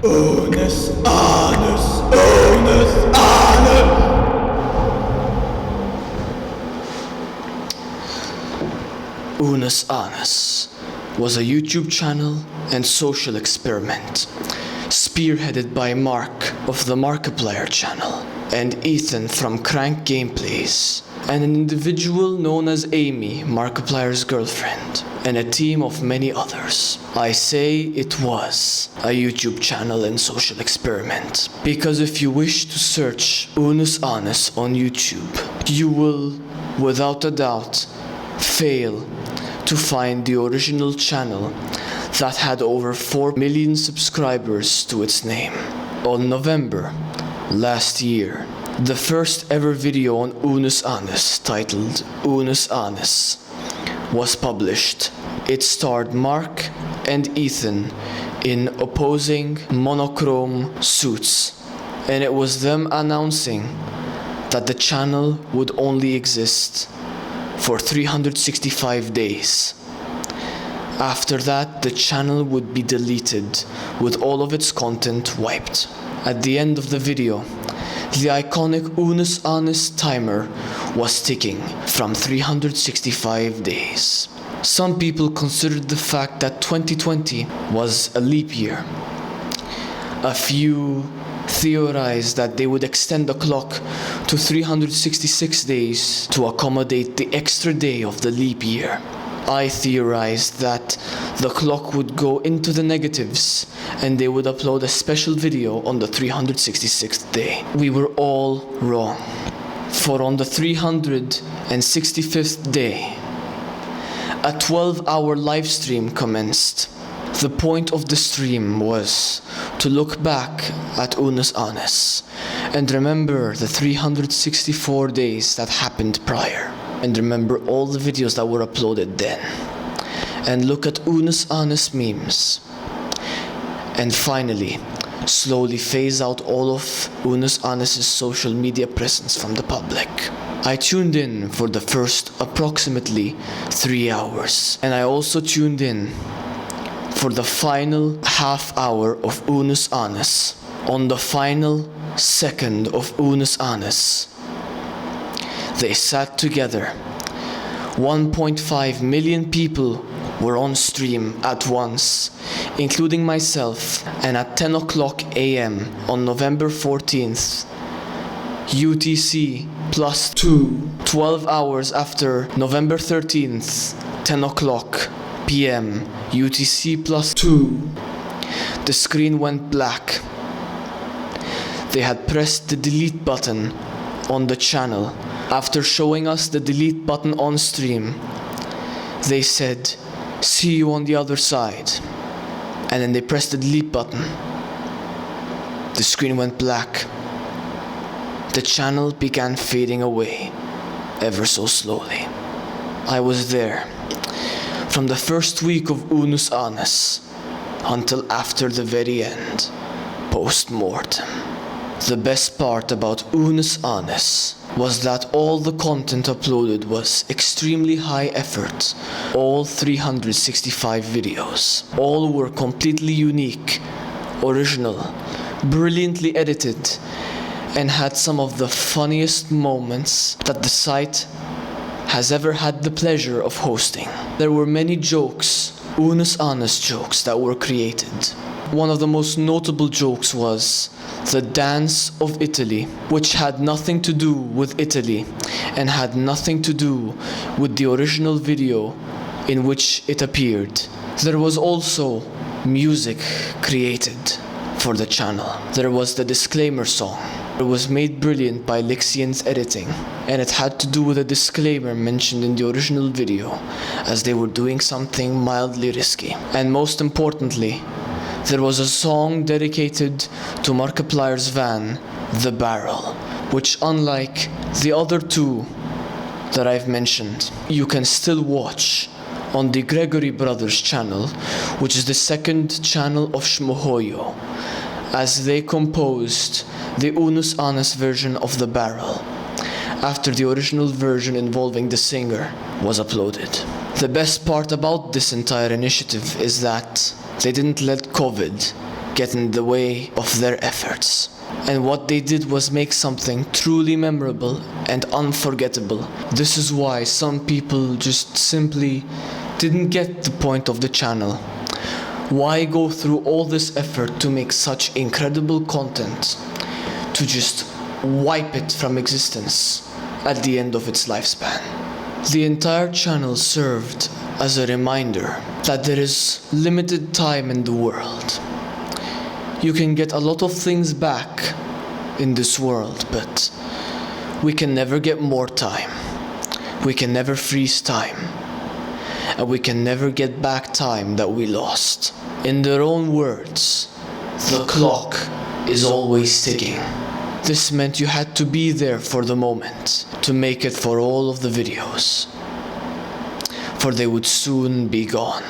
Unus Annus, Unus Annus. Unus Annus was a YouTube channel and social experiment, spearheaded by Mark of the Markiplier channel, and Ethan from Crank Gameplays, and an individual known as Amy, Markiplier's girlfriend, and a team of many others. I say it was a YouTube channel and social experiment, because if you wish to search Unus Annus on YouTube, you will, without a doubt, fail to find the original channel that had over 4 million subscribers to its name. On November last year, the first ever video on Unus Annus, titled Unus Annus, was published. It starred Mark and Ethan in opposing monochrome suits, and it was them announcing that the channel would only exist for 365 days. After that, the channel would be deleted with all of its content wiped. At the end of the video, the iconic Unus Annus timer was ticking from 365 days. Some people considered the fact that 2020 was a leap year. A few theorized that they would extend the clock to 366 days to accommodate the extra day of the leap year. I theorized that the clock would go into the negatives and they would upload a special video on the 366th day. We were all wrong. For on the 365th day, a 12-hour live stream commenced. The point of the stream was to look back at Unus Annus and remember the 364 days that happened prior, and remember all the videos that were uploaded then, and look at Unus Annus memes, and finally slowly phase out all of Unus Annus' social media presence from the public. I tuned in for the first approximately 3 hours, and I also tuned in for the final half hour of Unus Annus. On the final second of Unus Annus, they sat together. 1.5 million people were on stream at once, including myself, and at 10 o'clock a.m. on November 14th, UTC plus 2, 12 hours after November 13th, 10 o'clock p.m. UTC plus 2, the screen went black. They had pressed the delete button on the channel. After showing us the delete button on stream, they said, "See you on the other side." And then they pressed the delete button. The screen went black. The channel began fading away, ever so slowly. I was there from the first week of Unus Annus until after the very end, post-mortem. The best part about Unus Annus was that all the content uploaded was extremely high effort. All 365 videos. All were completely unique, original, brilliantly edited, and had some of the funniest moments that the site has ever had the pleasure of hosting. There were many jokes, Unus Annus jokes, that were created. One of the most notable jokes was the dance of Italy, which had nothing to do with Italy and had nothing to do with the original video in which it appeared. There was also music created for the channel. There was the disclaimer song. It was made brilliant by Lixian's editing, and it had to do with a disclaimer mentioned in the original video, as they were doing something mildly risky. And most importantly, there was a song dedicated to Markiplier's van, The Barrel, which, unlike the other two that I've mentioned, you can still watch on the Gregory Brothers channel, which is the second channel of Shmohoyo, as they composed the Unus Annus version of The Barrel, after the original version involving the singer was uploaded. The best part about this entire initiative is that they didn't let COVID get in the way of their efforts. And what they did was make something truly memorable and unforgettable. This is why some people just simply didn't get the point of the channel. Why go through all this effort to make such incredible content to just wipe it from existence at the end of its lifespan? The entire channel served as a reminder that there is limited time in the world. You can get a lot of things back in this world, but we can never get more time. We can never freeze time. And we can never get back time that we lost. In their own words, the clock is always ticking. This meant you had to be there for the moment to make it for all of the videos. For they would soon be gone,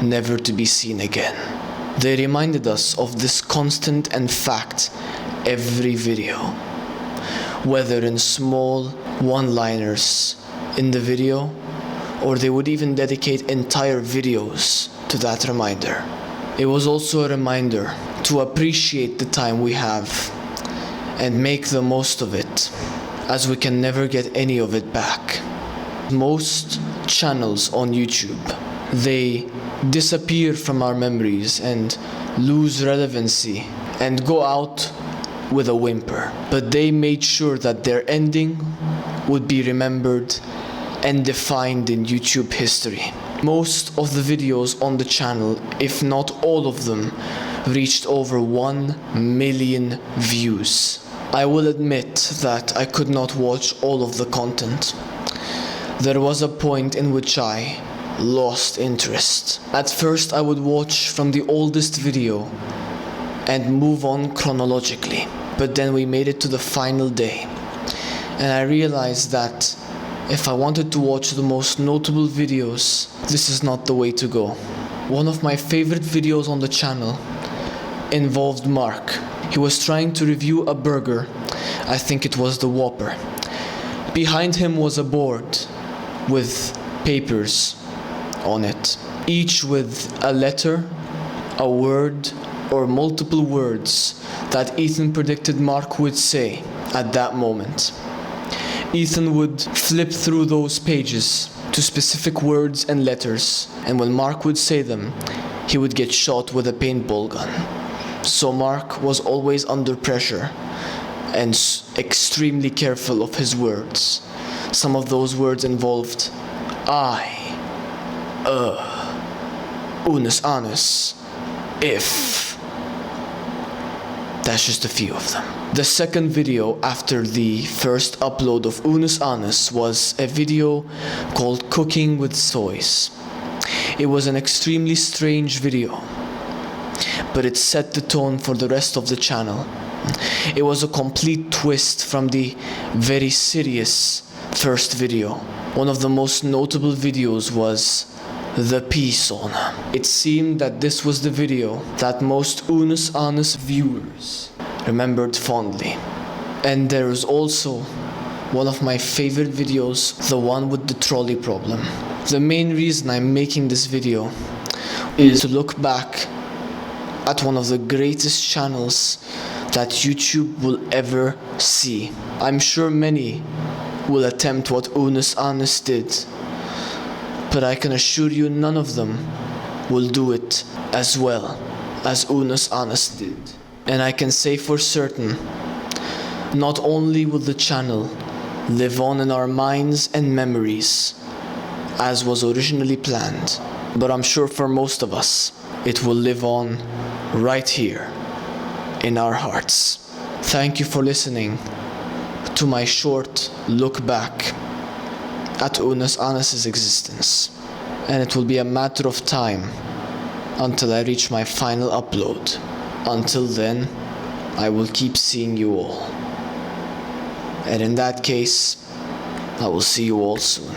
never to be seen again. They reminded us of this constant and fact every video, whether in small one-liners in the video, or they would even dedicate entire videos to that reminder. It was also a reminder to appreciate the time we have and make the most of it, as we can never get any of it back. Most channels on YouTube, they disappear from our memories and lose relevancy and go out with a whimper. But they made sure that their ending would be remembered and defined in YouTube history. Most of the videos on the channel, if not all of them, reached over 1 million views. I will admit that I could not watch all of the content. There was a point in which I lost interest. At first I would watch from the oldest video and move on chronologically, but then we made it to the final day, and I realized that if I wanted to watch the most notable videos, this is not the way to go. One of my favorite videos on the channel involved Mark. He was trying to review a burger. I think it was the Whopper. Behind him was a board with papers on it, each with a letter, a word, or multiple words that Ethan predicted Mark would say at that moment. Ethan would flip through those pages to specific words and letters, and when Mark would say them, he would get shot with a paintball gun. So Mark was always under pressure and extremely careful of his words. Some of those words involved Unus Annus, if. That's just a few of them. The second video after the first upload of Unus Annus was a video called Cooking with Soys. It was an extremely strange video, but it set the tone for the rest of the channel. It was a complete twist from the very serious first video. One of the most notable videos was the pea sauna. It seemed that this was the video that most Unus Annus viewers remembered fondly. And there is also one of my favorite videos, the one with the trolley problem. The main reason I'm making this video is to look back at one of the greatest channels that YouTube will ever see. I'm sure many will attempt what Unus Annus did, but I can assure you none of them will do it as well as Unus Annus did. And I can say for certain, not only will the channel live on in our minds and memories as was originally planned, but I'm sure for most of us it will live on right here in our hearts. Thank you for listening to my short look back at Unus Annus' existence, and it will be a matter of time until I reach my final upload. Until then, I will keep seeing you all, and in that case, I will see you all soon.